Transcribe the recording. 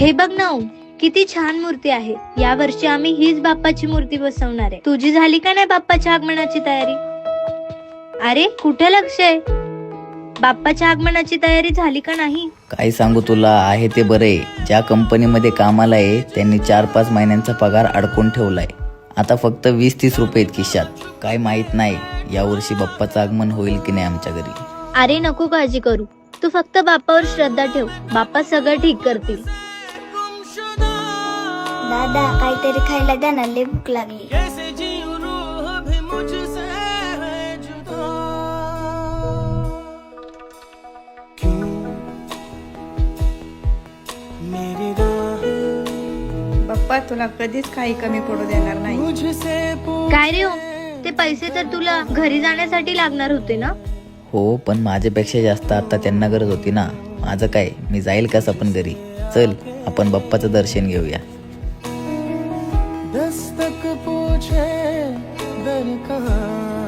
हे बघ ना, किती छान मूर्ती आहे. या वर्षी आम्ही हीच बाप्पाची मूर्ती बसवणार आहे. तुझी झाली का नाही बाप्पाच्या आगमनाची तयारी? अरे कुठे लक्ष आहे? बाप्पाच्या आगमनाची तयारी झाली का नाही? काय सांगू तुला, आहे ते बरे. ज्या कंपनीमध्ये कामाला आहे त्यांनी 4-5 महिन्यांचा पगार अडकून ठेवलाय. आता फक्त 20-30 रुपये खिशात. काय माहित नाही यावर्षी बाप्पाचं आगमन होईल की नाही आमच्या घरी. अरे नको काळजी करू, तू फक्त बाप्पावर श्रद्धा ठेव. बाप्पा सगळं ठीक करतील. दादा काहीतरी खायला द्या ना, लय भूक लागली. बाप्पा तुला कधीच काही कमी पडू देणार नाही. काय रे हो, ते पैसे तर तुला घरी जाण्यासाठी लागणार होते ना? हो, पण माझ्यापेक्षा जास्त आता त्यांना गरज होती ना. माझं काय, मी जाईल कसं पण घरी. चल आपण बाप्पाचं दर्शन घेऊया. दस्तक पूछे दर कहाँ